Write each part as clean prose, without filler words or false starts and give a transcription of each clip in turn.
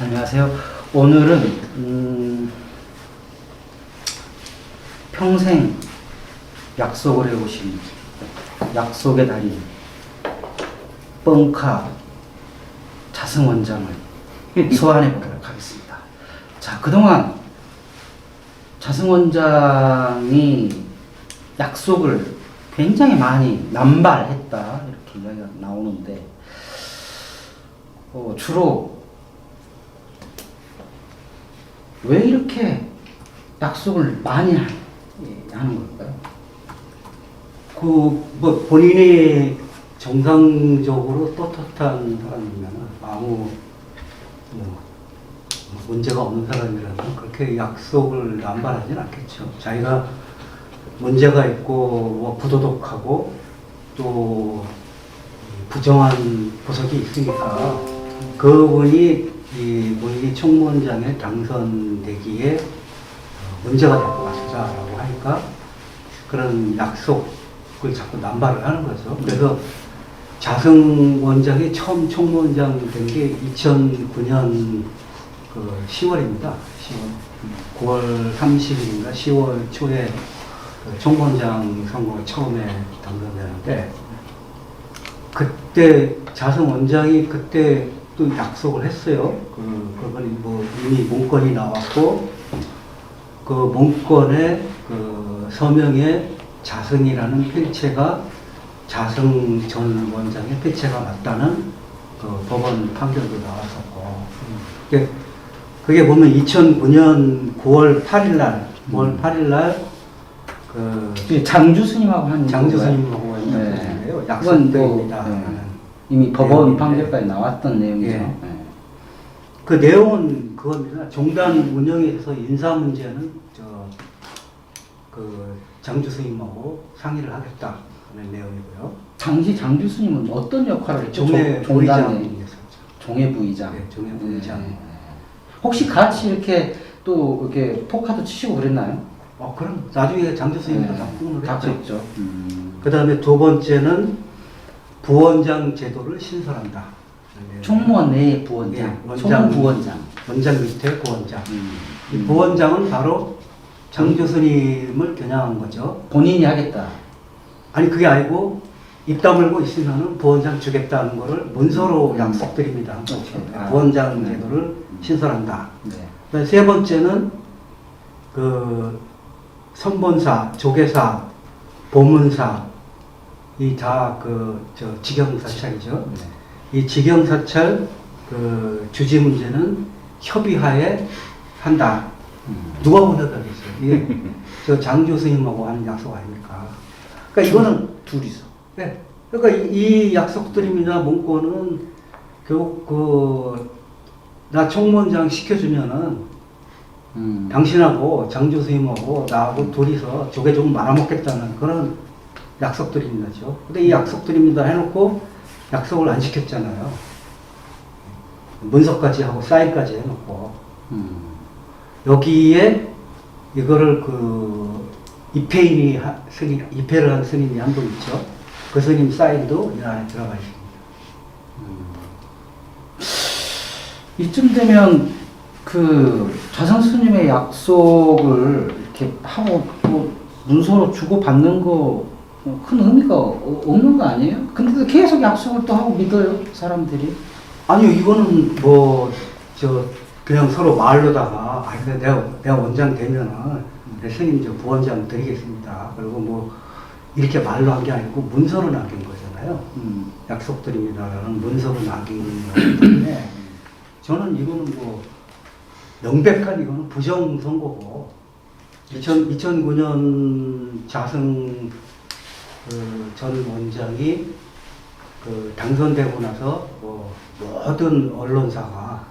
안녕하세요. 오늘은 평생 약속을 해오신 약속의 달인 뻥카 자승원장을 소환해 보도록 하겠습니다. 자, 그동안 자승원장이 약속을 굉장히 많이 남발했다 이렇게 이야기가 나오는데 주로 왜 이렇게 약속을 많이 하는 걸까요? 뭐 본인이 정상적으로 떳떳한 사람이면 아무 문제가 없는 사람이라면 그렇게 약속을 남발하진 않겠죠. 자기가 문제가 있고 뭐 부도덕하고 또 부정한 구석이 있으니까 그분이 본인이 총무원장에 당선되기에 문제가 될 것 같다라고 하니까 그런 약속을 자꾸 남발을 하는 거죠. 그래서 자승 원장이 처음 총무원장 된 게 2009년 10월입니다. 10월. 9월 30일인가 10월 초에 총무원장 선거가 처음에 당선되는데 그때 자승 원장이 그때 또 약속을 했어요. 그건 뭐 이미 문건이 나왔고 그 문건에 그 서명에 자승이라는 필체가 자승 전 원장의 필체가 맞다는 그 법원 판결도 나왔었고 그게 보면 2009년 9월 8일 날 장주 스님하고 한 장주 스님하고 한 약속인데요. 약속입니다. 이미 법원 판결까지 나왔던 내용이죠. 예. 네. 그 내용은 그겁니다. 종단 운영에서 인사 문제는 장주 스님하고 상의를 하겠다는 내용이고요. 당시 장주 스님은 어떤 역할을 했죠? 종회 부의장이었었죠. 종회 부의장. 네, 종회 부의장. 네. 혹시 같이 이렇게 또 이렇게 포카도 치시고 그랬나요? 그럼 나중에 장주 스님도 작품을 갖고 했죠. 있죠. 그 다음에 두 번째는 부원장 제도를 신설한다. 총무원 내의 부원장, 예, 총무부원장. 원장 밑에 부원장. 이 부원장은 바로 장주 스님을 겨냥한 거죠. 본인이 하겠다. 아니 그게 아니고 입 다물고 있으면은 부원장 주겠다는 거를 문서로 약속드립니다. 부원장 제도를 신설한다. 네. 세 번째는 그 선본사, 조계사, 보문사 이 다 직영사찰이죠. 네. 이 직영사찰 주지 문제는 협의하에 한다. 누가 보내다겠어요? 이게 저 장주 스님하고 하는 약속 아닙니까? 그러니까 이거는 둘이서. 네. 그러니까 이 약속드림이나 문건은 결국 나 총무원장 시켜주면은 당신하고 장주 스님하고 나하고 둘이서 조개 좀 말아먹겠다는 그런 약속드립니다죠. 근데 이 약속드립니다 해놓고 약속을 안 지켰잖아요. 문서까지 하고 사인까지 해놓고 여기에 이거를 입회인이 입회를 한 스님이 한 분 있죠. 그 스님 사인도 이 안에 들어가 있습니다. 이쯤 되면 자승 스님의 약속을 이렇게 하고 또 문서로 주고 받는 거 큰 의미가 없는 거 아니에요? 근데도 계속 약속을 또 하고 믿어요 사람들이. 아니요, 이거는 그냥 서로 말로다가 내가 원장 되면은 내 스님 부원장 드리겠습니다. 그리고 뭐 이렇게 말로 한 게 아니고 문서로 남긴 거잖아요. 약속드립니다라는 문서로 남긴 거기 때문에 저는 이거는 명백한 이거는 부정 선거고 2009년 자승 전 원장이 당선되고 나서 모든 언론사가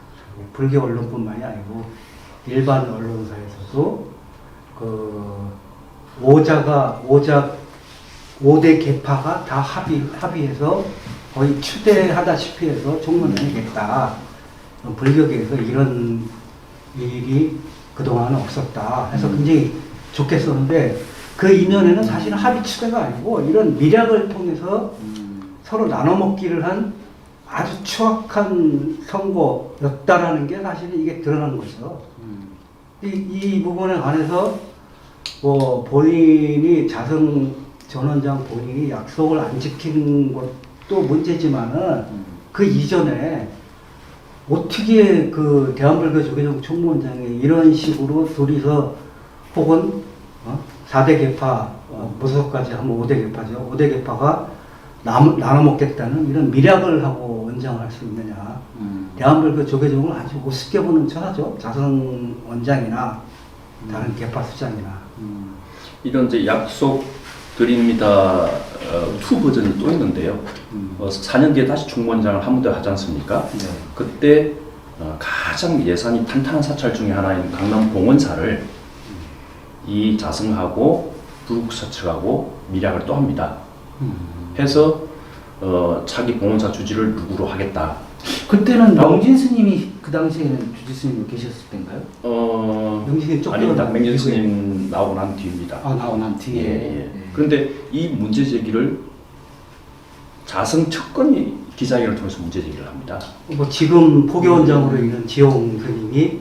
불교 언론뿐만이 아니고 일반 언론사에서도 5대 계파가 다 합의해서 거의 추대하다시피 해서 총무원장이겠다. 불교계에서 이런 일이 그동안은 없었다 해서 굉장히 좋게 썼는데 그 이면에는 사실은 합의 추대가 아니고 이런 미략을 통해서 서로 나눠먹기를 한 아주 추악한 선거였다라는 게 사실 이게 드러난 거죠. 이 부분에 관해서 뭐 본인이 자승 전 원장 본인이 약속을 안 지킨 것도 문제지만은 그 이전에 어떻게 그 대한불교 조계종 총무원장이 이런 식으로 둘이서 혹은 4대 계파 무소속까지 하면 5대 계파죠. 5대 계파가 나눠 먹겠다는 이런 밀약을 하고 원장을 할 수 있느냐. 대한불교 조계종을 아주 우습게 보는 처하죠. 자승 원장이나 다른 계파 수장이나. 이런 이제 약속 드립니다 2 버전이 또 있는데요. 4년 뒤에 다시 총무원장을 한 무대 하지 않습니까? 네. 그때 가장 예산이 탄탄한 사찰 중에 하나인 강남 봉원사를 이 자승하고 불국사 측하고 밀약을 또 합니다. 해서 자기 봉원사 주지를 누구로 하겠다. 그때는 명진 스님이 그 당시에는 주지 스님이 계셨을 때인가요? 명진이 아닙니다. 명진 스님 나오고 난 뒤입니다. 아, 나오고 난 뒤에. 예. 그런데 이 문제 제기를 자승 측근이 기자회견을 통해서 문제 제기를 합니다. 뭐 지금 포교원장으로 있는 지용 스님이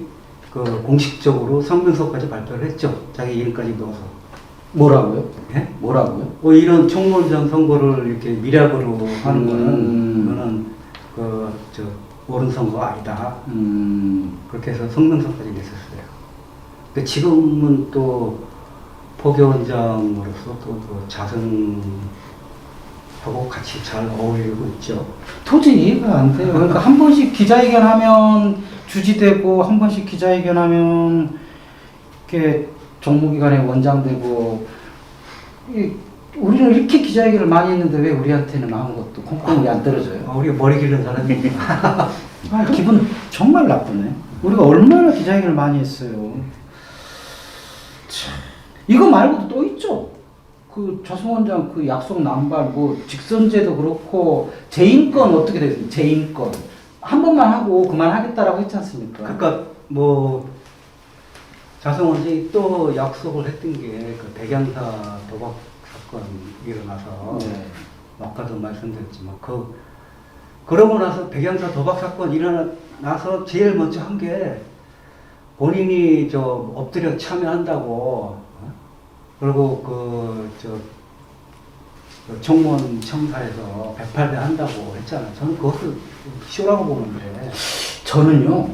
그 공식적으로 성명서까지 발표를 했죠. 자기 이름까지 넣어서. 뭐라고요? 예? 뭐라고요? 뭐 이런 총무원장 선거를 이렇게 밀약으로 하는 거는 그거는 저 옳은 선거가 아니다. 그렇게 해서 성명서까지 냈었어요. 근데 지금은 또 포교원장으로서 또그 자승하고 같이 잘 어울리고 있죠. 도저히 이해가 안 돼요. 그러니까 한 번씩 기자회견하면 주지되고 한 번씩 기자회견하면 이렇게 정무기관의 원장되고 우리는 이렇게 기자회견을 많이 했는데 왜 우리한테는 아무것도 콩콩이 안 떨어져요? 우리가 머리 길른 사람이 기분 정말 나쁘네. 우리가 얼마나 기자회견을 많이 했어요. 참. 이거 말고도 또 있죠. 그 자승원장 그 약속 남발 뭐 직선제도 그렇고 재임권 어떻게 됐어요? 재임권 한 번만 하고 그만하겠다라고 했지 않습니까? 그러니까 뭐 자승원장이 또 약속을 했던 게 그 백양사 도박 사건이 일어나서 네. 아까도 말씀드렸지만 그러고 나서 백양사 도박 사건 일어나서 제일 먼저 한 게 본인이 저 엎드려 참여한다고 그리고 총무원 청사에서 108배 한다고 했잖아요. 저는 그것을 쇼라고 보는데. 저는요,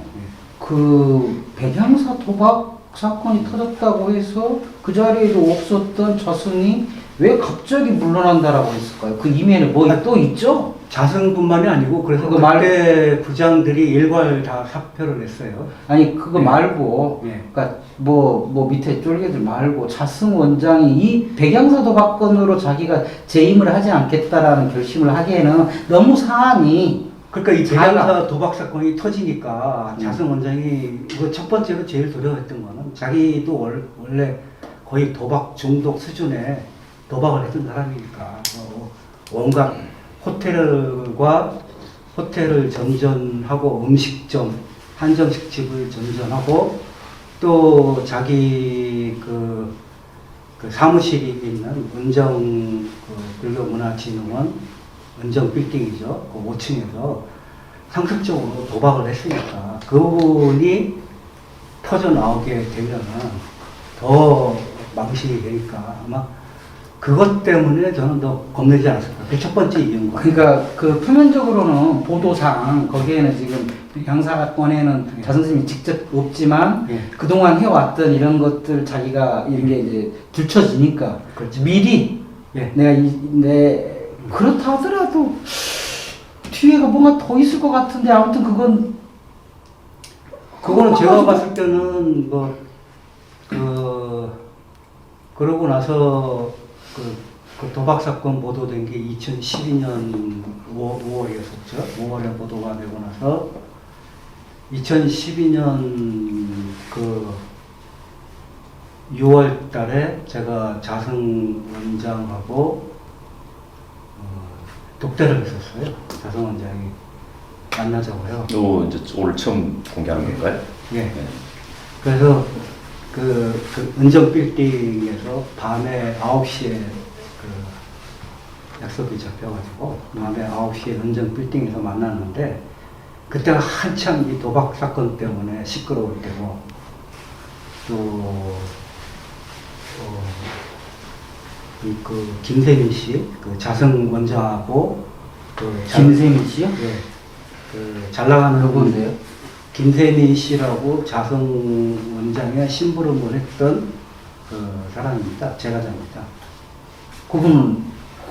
그 백양사 도박 사건이 터졌다고 해서 그 자리에도 없었던 자승이 왜 갑자기 물러난다라고 했을까요? 그 이면에 뭐 또 있죠? 자승뿐만이 아니고 그래서 그거 그때 부장들이 일괄 다 사표를 냈어요. 아니 그거 네. 말고, 네. 그러니까 뭐 밑에 쫄개들 말고 자승 원장이 이 백양사 도박 건으로 자기가 재임을 하지 않겠다라는 결심을 하기에는 너무 사안이 그러니까 이 자기가- 백양사 도박 사건이 터지니까 자승 원장이 이거 첫 번째로 제일 두려워했던 거는 자기도 원래 거의 도박 중독 수준의 도박을 했던 사람이니까 온갖 호텔을 전전하고 음식점, 한정식집을 전전하고 또 자기 그 사무실이 있는 은정 불교문화진흥원 은정 빌딩이죠. 그 5층에서 상습적으로 도박을 했으니까 그 부분이 터져 나오게 되면은 더 망신이 되니까 아마 그것 때문에 저는 더 겁내지 않았을까. 그게 첫 번째 이유인 거예요. 그러니까 그 표면적으로는 보도상 거기에는 지금 양사건에는 자선생님이 직접 없지만 예. 그동안 해왔던 이런 것들 자기가 이런 게 이제 들춰지니까 그렇죠. 미리 예. 내가 그렇다 하더라도 뒤에가 뭔가 더 있을 것 같은데 아무튼 그거는 제가 봤을 때는 그러고 나서 그 도박 사건 보도된 게 2012년 5월이었었죠. 5월에 보도가 되고 나서 2012년 6월 달에 제가 자승 원장하고 독대를 했었어요. 자승 원장이 만나자고요. 또 이제 오늘 처음 공개하는 건가요? 예. 네. 그래서 그 은정 빌딩에서 밤에 9시에 약속이 잡혀가지고 밤에 9시에 연정 빌딩에서 만났는데 그때가 한참 이 도박 사건 때문에 시끄러울 때고 또 그 김세민 씨, 그 자성 원장하고 김세민 씨요? 네, 그 잘 나가는 누구인데요? 김세민 씨라고 자성 원장의 심부름을 했던 그 사람입니다. 제가자입니다.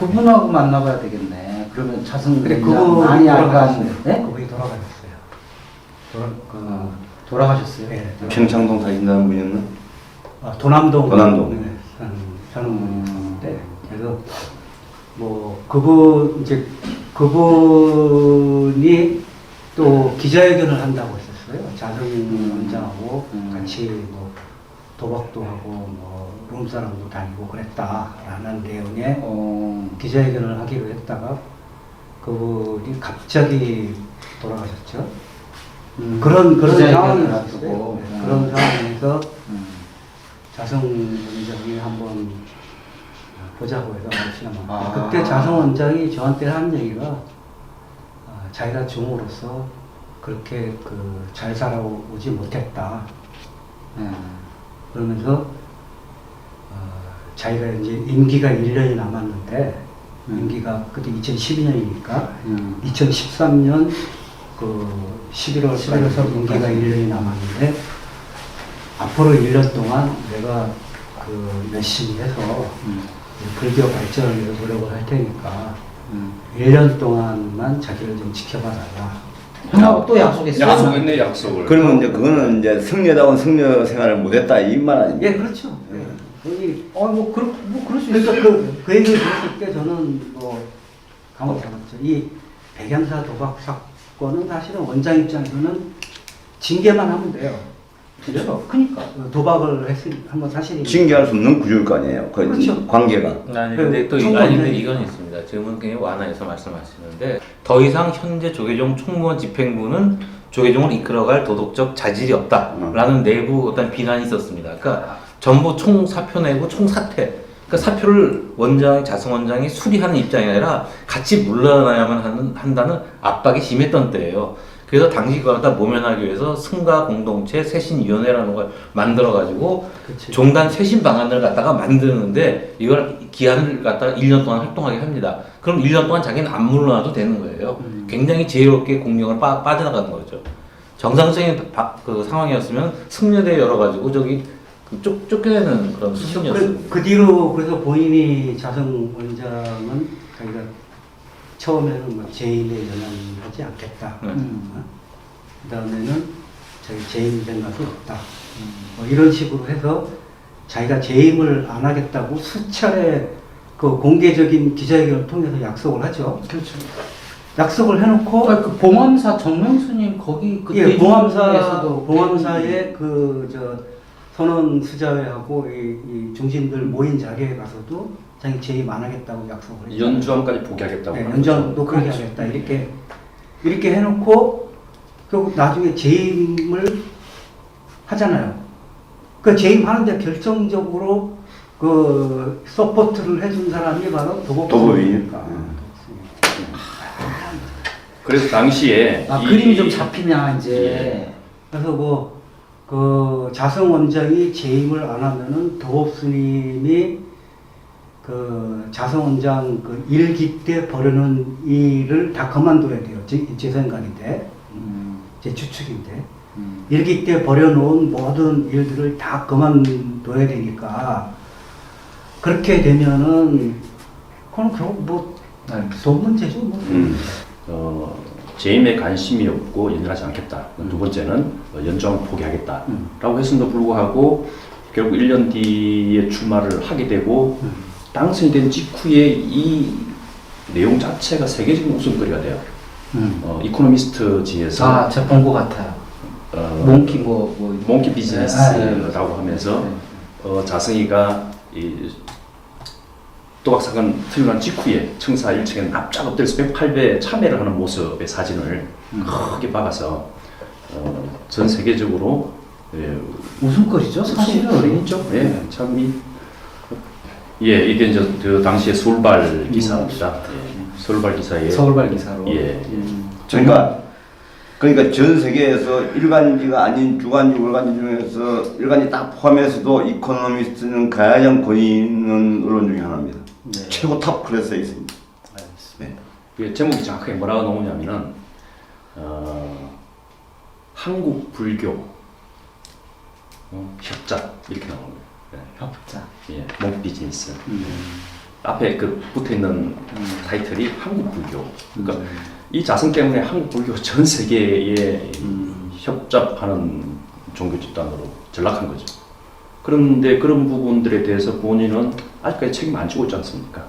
그분하고 만나봐야 되겠네. 그러면 자승 근데 원장 그분이 많이 돌아가셨어요. 알고 네? 그분이 돌아가셨어요. 돌아가셨어요? 네, 평창동 사신다는 분이었나? 도남동. 도남동. 네, 사는 분인데 그래서 뭐 그분이 또 기자회견을 한다고 했었어요. 자승 원장하고 같이 뭐 도박도 하고 뭐 룸사랑도 다니고 그랬다라는 내용의 기자회견을 하기로 했다가 그분이 갑자기 돌아가셨죠. 그런 기자회견을 상황이었어요. 앞두고. 네, 그런 상황에서 자성 원장이 한번 보자고 해서 말씀하셨는데 그때 자성 원장이 저한테 한 얘기가 자기가 종으로서 그렇게 잘 살아오지 못했다. 그러면서 자기가 이제 임기가 1년이 남았는데 임기가 그때 2012년이니까 2013년 그 11월까지 임기가 1년이 남았는데 앞으로 1년 동안 내가 열심히 해서 불교 발전을 위해서 노력을 할 테니까 1년 동안만 자기를 좀 지켜봐달라. 형하고 또 약속했어요? 약속했네, 약속을. 그러면 이제 그거는 이제 승려다운 승려 생활을 못했다 이 말 아닙니까? 예, 그렇죠. 예. 거기 뭐 그럴 수 그러니까 있어요. 그 얘기를 들었을 때 저는 뭐 감을 잡았죠. 이 백양사 도박 사건은 사실은 원장 입장에서는 징계만 하면 돼요. 그렇죠. 그러니까. 도박을 한건 사실이니까. 징계할 수 없는 구조일 거 아니에요. 그 그렇죠. 관계가. 아니 근데 또 총무원장이- 근데 이건 있습니다. 지금은 그냥 완화해서 말씀하시는데 더 이상 현재 조계종 총무원 집행부는 조계종을 이끌어갈 도덕적 자질이 없다라는 내부 어떤 비난이 있었습니다. 그러니까 전부 총사표 내고 총사퇴. 그러니까 사표를 자승 원장이 수리하는 입장이 아니라 같이 물러나야만 한다는 압박이 심했던 때예요. 그래서 당시 그걸 갖다 모면하기 위해서 승가 공동체 쇄신위원회라는 걸 만들어가지고 그치. 종단 쇄신 방안을 갖다가 만드는데 이걸 기한을 갖다가 1년 동안 활동하게 합니다. 그럼 1년 동안 자기는 안 물러나도 되는 거예요. 굉장히 지혜롭게 공력을 빠져나가는 거죠. 정상적인 그 상황이었으면 승려대 열어가지고 쫓겨내는 그런 수준이었어요. 그 뒤로 그래서 본인이 자성 원장은 자기가 처음에는 뭐 재임에 연연하지 않겠다. 그 다음에는 자기 재임 생각이 없다. 뭐 이런 식으로 해서 자기가 재임을 안 하겠다고 수차례 그 공개적인 기자회견을 통해서 약속을 하죠. 그렇죠. 약속을 해놓고 그 봉암사 정명수님 거기 그 예, 대중에서도 봉암사의 선원 수자회하고 이 중심들 모인 자리에 가서도 자기 재임 안 하겠다고 약속을 했죠. 연주함까지 포기하겠다고. 네, 하는 연장도 거죠. 포기하겠다. 이렇게 해놓고 결국 나중에 재임을 하잖아요. 그 재임하는데 결정적으로 그 서포트를 해준 사람이 바로 도법이니까. 그래서 당시에 그림이 좀 잡히냐 이제. 예. 그래서 그 자성 원장이 재임을 안 하면은 도법 스님이 그 자성 원장 그 일기 때 벌여놓은 일을 다 그만둬야 돼요. 제 생각인데, 제 추측인데. 일기 때 벌여놓은 모든 일들을 다 그만둬야 되니까, 그렇게 되면은, 그건 결국 돈 문제죠, 재임에 관심이 없고 연연하지 않겠다. 두 번째는 연주함을 포기하겠다라고 했음에도 불구하고 결국 1년 뒤에 출마를 하게 되고 당선이 된 직후에 이 내용 자체가 세계적인 웃음거리가 돼요. 이코노미스트지에서 제가 본 것 같아요. 몽키 비즈니스라고 하면서 자승이가 이 도박 사건 틀어난 직후에 청사 1층에 납작 엎드려서 108배 참회를 하는 모습의 사진을 크게 박아서 전 세계적으로 웃음거리죠 사실은. 있죠. 예, 참이 예, 이게 이제 그 당시에 서울발 기사입니다. 예, 서울발 기사에 서울발 기사로. 예. 그러니까 전 세계에서 일간지가 아닌 주간지, 월간지 중에서 일간지 딱 포함해서도 이코노미스트는 가장 권위 있는 언론 중에 하나입니다. 네. 최고 탑 클래스에 있습니다. 알겠습니다. 그 제목이 정확하게 뭐라고 나오냐면은 한국 불교 협작 이렇게 나옵니다. 예. 협자. 예, 목 비즈니스. 앞에 그 붙어 있는 타이틀이 한국 불교. 그러니까 이 자성 때문에 한국 불교 전 세계에 협잡하는 종교 집단으로 전락한 거죠. 그런데 그런 부분들에 대해서 본인은 아직까지 책임 안 지고 있지 않습니까?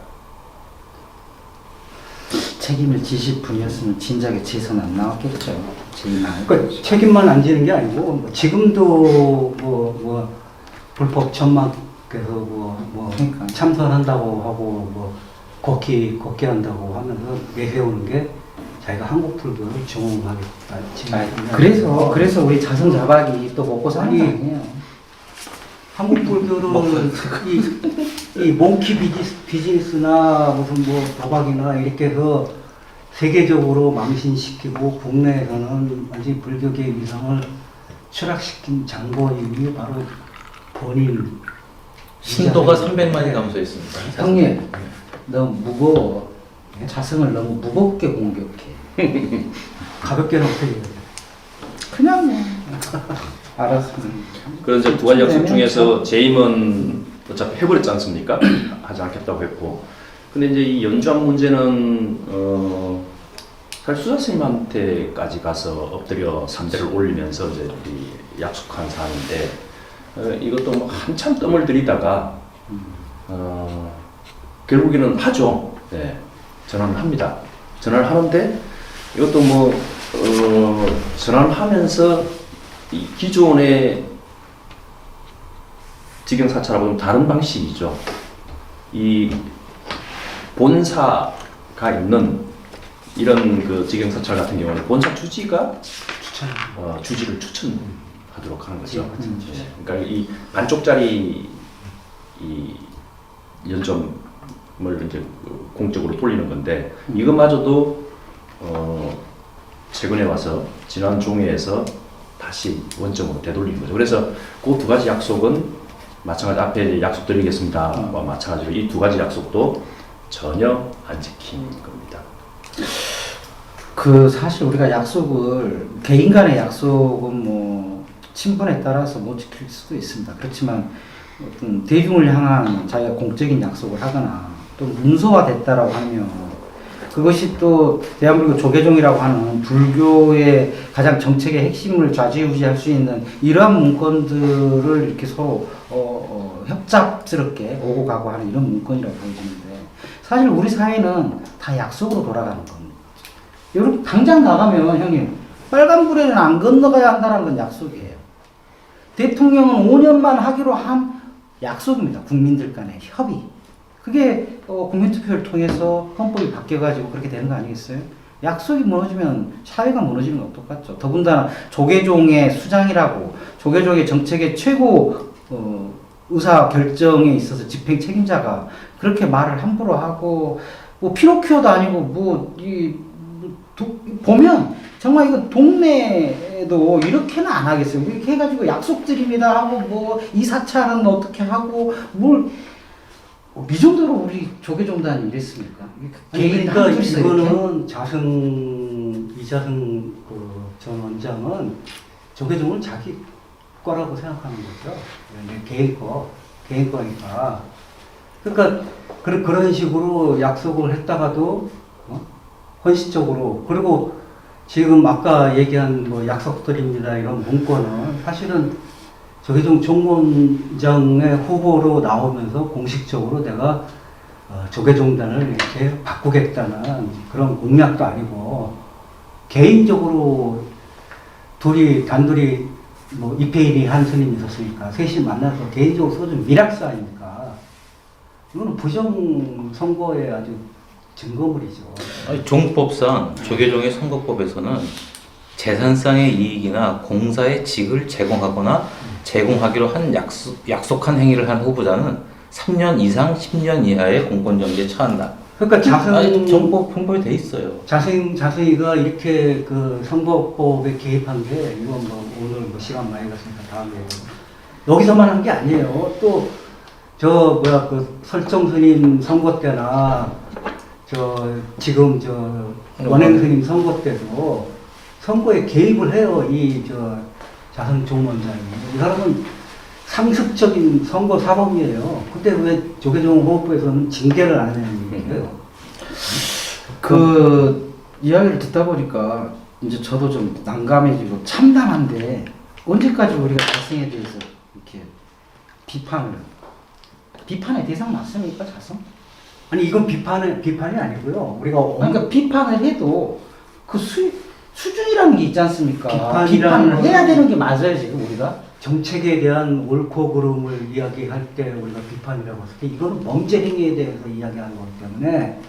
책임을 지실 분이었으면 진작에 재선 안 나왔겠죠. 제이만. 그러니까 책임만 안 지는 게 아니고 뭐 지금도 뭐 불법 천막에서 그러니까. 참선한다고 하고 뭐 걷기 한다고 하면서 내세우는 게 자기가 한국 불교를 증오하겠다. 그래서 우리 자성 자박이 또 먹고 사는 거 아니에요. 한국 불교를 이 몽키 비즈니스나 무슨 뭐 도박이나 이렇게 해서 세계적으로 망신시키고 국내에서는 완전히 불교계의 위상을 추락시킨 장본인이 바로 본인 신도가 300만이 감소했습니다. 형님, 너무 무거워. 자성을 너무 무겁게 공격해. 가볍게는 어떻게 해요? 그냥 뭐. 알았습니다. 그래서 이제 두 가지 약속 중에서 재임은 어차피 해버렸지 않습니까? 하지 않겠다고 했고. 근데 이제 이 연주한 문제는 사실 수사 스님한테까지 가서 엎드려 삼대를 올리면서 이제 이 약속한 사안인데 이것도 뭐 한참 뜸을 들이다가 결국에는 하죠. 네, 전화를 합니다. 전화를 하는데 이것도 뭐 전화를 하면서 이 기존의 직영사찰하고는 다른 방식이죠. 이 본사가 있는 이런 그 직영사찰 같은 경우는 본사 주지가 주지를 추천하도록 하는 거죠. 네. 그러니까 이 반쪽짜리 이 연점을 이제 공적으로 돌리는 건데 이것마저도 최근에 와서 지난 종회에서 다시 원점으로 되돌리는 거죠. 그래서 그 두 가지 약속은 마찬가지 앞에 약속드리겠습니다와 마찬가지로 이 두 가지 약속도 전혀 안 지킨 겁니다. 그 사실 우리가 약속을 개인 간의 약속은 뭐 친분에 따라서 못 지킬 수도 있습니다. 그렇지만 어떤 대중을 향한 자기가 공적인 약속을 하거나 또 문서화됐다라고 하면 그것이 또 대한민국 조계종이라고 하는 불교의 가장 정책의 핵심을 좌지우지할 수 있는 이러한 문건들을 이렇게 서로 협잡스럽게 오고 가고 하는 이런 문건이라고 보여지는데 사실 우리 사회는 다 약속으로 돌아가는 겁니다. 여러분 당장 나가면 형님 빨간불에는 안 건너가야 한다는 건 약속이에요. 대통령은 5년만 하기로 한 약속입니다. 국민들 간의 협의. 그게 국민투표를 통해서 헌법이 바뀌어가지고 그렇게 되는 거 아니겠어요? 약속이 무너지면 사회가 무너지는 것 똑같죠. 더군다나 조계종의 수장이라고 조계종의 정책의 최고 의사 결정에 있어서 집행 책임자가 그렇게 말을 함부로 하고 뭐 피노키오도 아니고 보면 정말 이거 동네에도 이렇게는 안 하겠어요. 이렇게 해가지고 약속드립니다 하고 뭐 이 사찰은 어떻게 하고 뭘 이 정도로 우리 조계종단이 이랬습니까? 그러니까 이거는 이자승 전 원장은 조계종을 자기 거라고 생각하는 거죠. 개인 거니까. 그러니까 그런 식으로 약속을 했다가도 헌신적으로 그리고 지금 아까 얘기한 뭐 약속드립니다 이런 문건은 사실은 조계종 총무원장의 후보로 나오면서 공식적으로 내가 조계종단을 이렇게 바꾸겠다는 그런 공약도 아니고 개인적으로 단둘이 뭐 이페일이 한 스님이 있었으니까 셋이 만나서 개인적으로 써준 미락서 아닙니까? 이거는 부정 선거의 아주 증거물이죠. 종법상 조계종의 선거법에서는 재산상의 이익이나 공사의 직을 제공하거나 제공하기로 한 약속한 행위를 한 후보자는 3년 이상 10년 이하의 공권정지에 처한다. 그러니까 아니, 정법 형법에 돼 있어요. 자승이가 이렇게 그 선거법에 개입한 게 이건 뭐 오늘 뭐 시간 많이 갔으니까 다음에 여기서만 한 게 아니에요. 또 저 뭐야 그 설정 스님 선거 때나 저 지금 저 원행 스님 선거 때도 선거에 개입을 해요. 이 저 자승 총무원장이. 이 사람은 상습적인 선거 사범이에요. 근데 왜 조계종 후보부에서는 징계를 안 하는 얘기예요? 그 이야기를 듣다 보니까 이제 저도 좀 난감해지고 참담한데 언제까지 우리가 자승에 대해서 이렇게 비판의 대상 맞습니까, 자승? 아니 이건 비판이 아니고요. 우리가 그러니까 비판을 해도 그 수준이라는 게 있지 않습니까? 비판이라는 비판을 해야 거는- 되는 게 맞아요, 지금 우리가? 정책에 대한 옳고 그름을 이야기할 때 우리가 비판이라고 했을 때 이거는 범죄 행위에 대해서 이야기하는 거기 때문에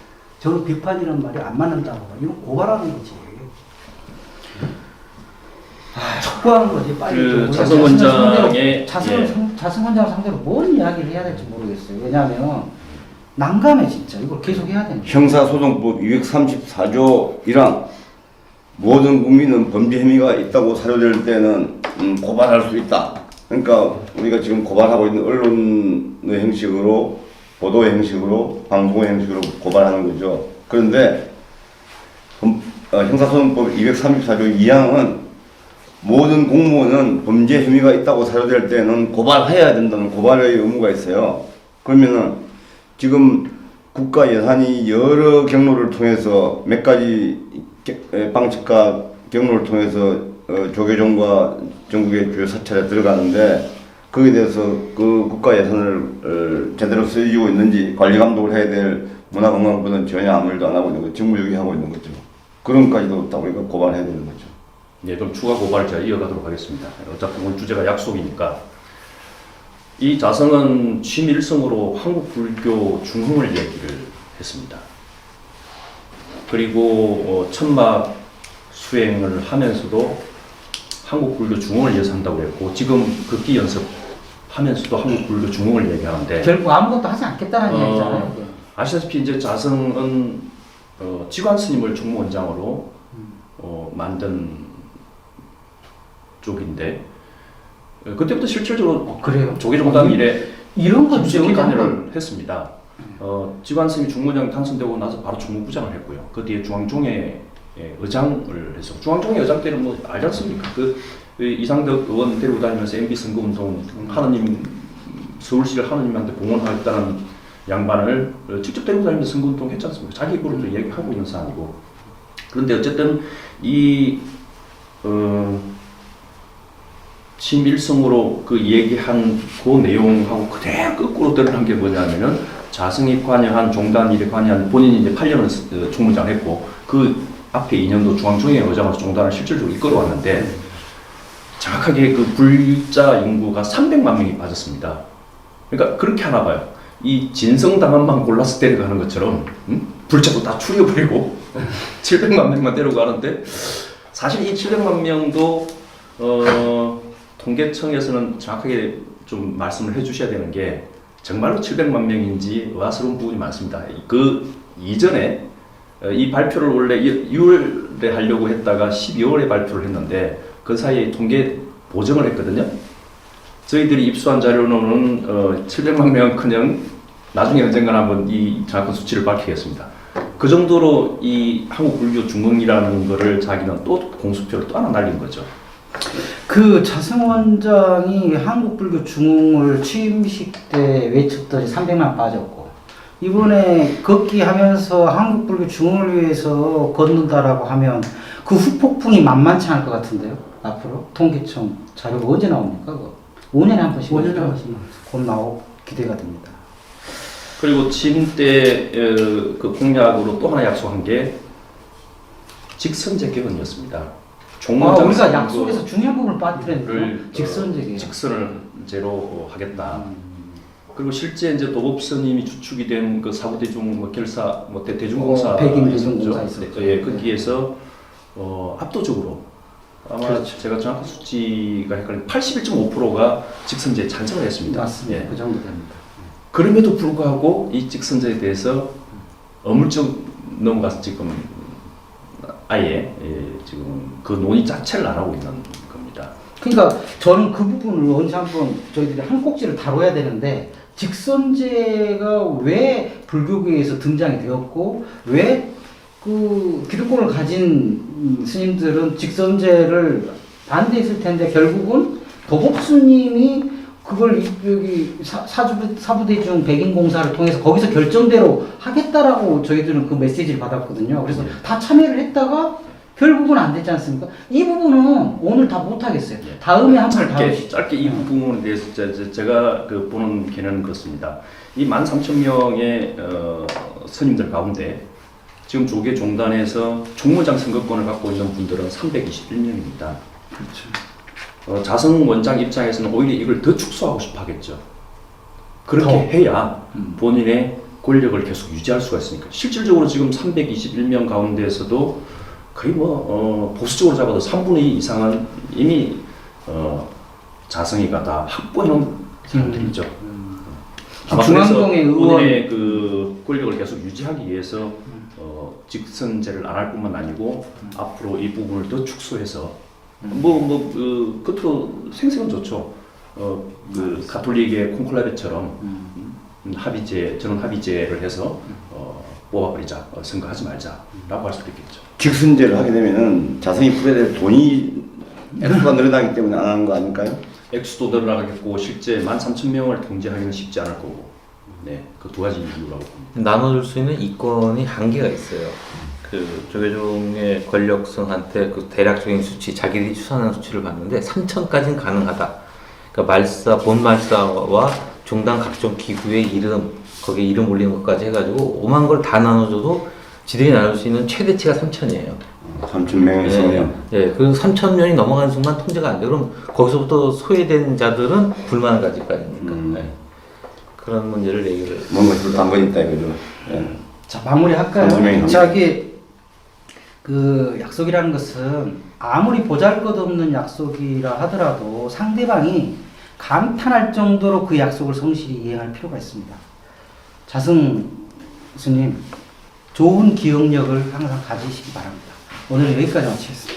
저는 비판이라는 말이 안 맞는다고 봐요. 이건 고발하는 거지. 촉구하는 거지. 빨리 그 좀 자승 원장의 자승 원장 상대로 뭔 이야기를 해야 될지 모르겠어요. 왜냐하면 난감해 진짜. 이걸 계속 해야 되는 거예요. 형사소송법 234조 1항 모든 국민은 범죄 혐의가 있다고 사료될 때는 고발할 수 있다. 그러니까 우리가 지금 고발하고 있는 언론의 형식으로 보도의 형식으로 방송의 형식으로 고발하는 거죠. 그런데 형사소송법 234조 2항은 모든 공무원은 범죄 혐의가 있다고 사료될 때는 고발해야 된다는 고발의 의무가 있어요. 그러면은 지금 국가 예산이 여러 경로를 통해서 몇 가지 방식과 경로를 통해서 조계종과 전국의 주요 사찰에 들어가는데 거기에 대해서 그 국가 예산을 제대로 쓰여지고 있는지 관리 감독을 해야 될 문화관광부는 전혀 아무 일도 안 하고 있는 거죠. 직무유기하고 있는 거죠. 그런 것까지도 다 우리가 고발해야 되는 거죠. 네, 그럼 추가 고발을 제가 이어가도록 하겠습니다. 어차피 오늘 주제가 약속이니까. 이 자성은 취임 일성으로 한국불교 중흥을 얘기를 했습니다. 그리고 천막 수행을 하면서도 한국불교 중흥을 위해서 한다고 했고 지금 극기 연습하면서도 한국불교 중흥을 얘기하는데 결국 아무것도 하지 않겠다는 얘기잖아요. 그게. 아시다시피 이제 자성은 지관 스님을 총무원장으로 만든 쪽인데 그때부터 실질적으로 그래요. 조계종당 일에 이런 거 깊숙이 기억이 안 관여를 했습니다. 지관 스님이 총무원장 당선되고 나서 바로 총무부장을 했고요. 그 뒤에 중앙종회 의장을 해서 중앙종회 의장 때는 뭐 알지 않습니까? 그 이상덕 의원 데리고 다니면서 MB 선거운동 하느님 서울시를 하느님한테 봉헌하겠다는 양반을 직접 데리고 다니면서 선거운동 했지 않습니까? 자기 입으로도 얘기하고 있는 사안이고 그런데 어쨌든 이 친밀성으로 그 얘기한 그 내용하고 그대로 거꾸로 드러난 게 뭐냐면은 자승이 관여한 종단 일에 관여한 본인이 이제 8년을 총무장을 했고 그 앞에 2년도 중앙총회 의장으로서 종단을 실질적으로 이끌어왔는데 정확하게 그 불자 인구가 300만 명이 빠졌습니다. 그러니까 그렇게 하나 봐요. 이 진성당한만 골라서 데려가는 것처럼 불자도 다 추려버리고 700만 명만 데려가는데 사실 이 700만 명도 통계청에서는 정확하게 좀 말씀을 해주셔야 되는 게 정말로 700만 명인지 의아스러운 부분이 많습니다. 그 이전에 이 발표를 원래 6월에 하려고 했다가 12월에 발표를 했는데 그 사이에 통계 보정을 했거든요. 저희들이 입수한 자료로는 700만 명은커녕 나중에 언젠가 한번 이 정확한 수치를 밝히겠습니다. 그 정도로 이 한국불교 중흥이라는 거를 자기는 또 공수표를 또 하나 날린 거죠. 그 자승 원장이 한국불교 중흥을 취임식 때 외쳤더니 300만 빠졌고 이번에 걷기 하면서 한국불교 중흥을 위해서 걷는다라고 하면 그 후폭풍이 만만치 않을 것 같은데요. 앞으로 통계청 자료가 언제 나옵니까? 그거? 5년에 한 번씩 5년에 한 번씩 곧 나오 기대가 됩니다. 그리고 취임 때 그 공약으로 또 하나 약속한 게 직선제 개헌이었습니다. 우리가 약속에서 중요한 부분을 빠뜨렸는데 직선제계. 직선제로 하겠다. 그리고 실제 이제 도법 스님이 주축이 된 그 사부대중 뭐 결사 뭐 대중공사 백인 대중공사 있었죠. 예, 거기에서 압도적으로 아마 그렇죠. 제가 정확한 수치가 헷갈리는 81.5%가 직선제에 찬성을 했습니다. 맞습니다. 예. 그 정도 됩니다. 그럼에도 불구하고 이 직선제에 대해서 어물쩍 넘어가서 지금 아예 지금 그 논의 자체를 안 하고 있는 겁니다. 그러니까 저는 그 부분을 언제 한번 저희들이 한 꼭지를 다뤄야 되는데 직선제가 왜 불교계에서 등장이 되었고 왜 그 기득권을 가진 스님들은 직선제를 반대했을 텐데 결국은 도복 스님이 그걸 여기 사부대중 백인공사를 통해서 거기서 결정대로 하겠다라고 저희들은 그 메시지를 받았거든요. 그래서 다 참여를 했다가 결국은 안 됐지 않습니까? 이 부분은 오늘 다 못하겠어요. 다음에 한번 다루시죠. 짧게 이 부분에 대해서 제가 그 보는 견해는 그렇습니다. 이 13,000명의 스님들 가운데 지금 조계 종단에서 총무장 선거권을 갖고 있는 분들은 321명입니다. 그렇죠. 자성 원장 입장에서는 오히려 이걸 더 축소하고 싶어 하겠죠. 그렇게 해야 본인의 권력을 계속 유지할 수가 있으니까. 실질적으로 지금 321명 가운데에서도 거의 보수적으로 잡아도 3분의 2 이상은 이미 자성이가 다 확보해 놓은 사람들이죠. 아마 중앙동의 그래서 의원 본인의 그 권력을 계속 유지하기 위해서 직선제를 안 할 뿐만 아니고 앞으로 이 부분을 더 축소해서 겉으로 생생은 좋죠. 그 가톨릭의 콘클라베처럼 전원 합의제를 해서 뽑아버리자, 선거하지 말자라고 할 수도 있겠죠. 직선제를 하게 되면은 자성이 풀어야 될 돈이 액수가 늘어나기 때문에 안 하는 거 아닐까요? 액수도 늘어나겠고 실제 13,000명을 통제하기는 쉽지 않을 거고, 네, 그 두 가지 이유라고 봅니다. 나눠줄 수 있는 이권이 한계가 있어요. 그 조계종의 권력층한테 그 대략적인 수치, 자기들이 추산한 수치를 봤는데 3천까지는 가능하다. 그러니까 본말사와 종단 각종 기구의 이름, 거기에 이름 올리는 것까지 해가지고 5만 걸 다 나눠줘도 지들이 나눌 수 있는 최대치가 3천이에요. 3,000명에서 예, 그 3,000명이 넘어가는 순간 통제가 안 돼. 그럼 거기서부터 소외된 자들은 불만을 가질 거 아닙니까? 예. 그런 문제를 얘기를. 뭔가 좀 당근이 있다 이거죠. 예. 자 마무리할까요? 선생님이 저기 그 약속이라는 것은 아무리 보잘것없는 약속이라 하더라도 상대방이 감탄할 정도로 그 약속을 성실히 이행할 필요가 있습니다. 자승 스님 좋은 기억력을 항상 가지시기 바랍니다. 오늘은 여기까지 마치겠습니다.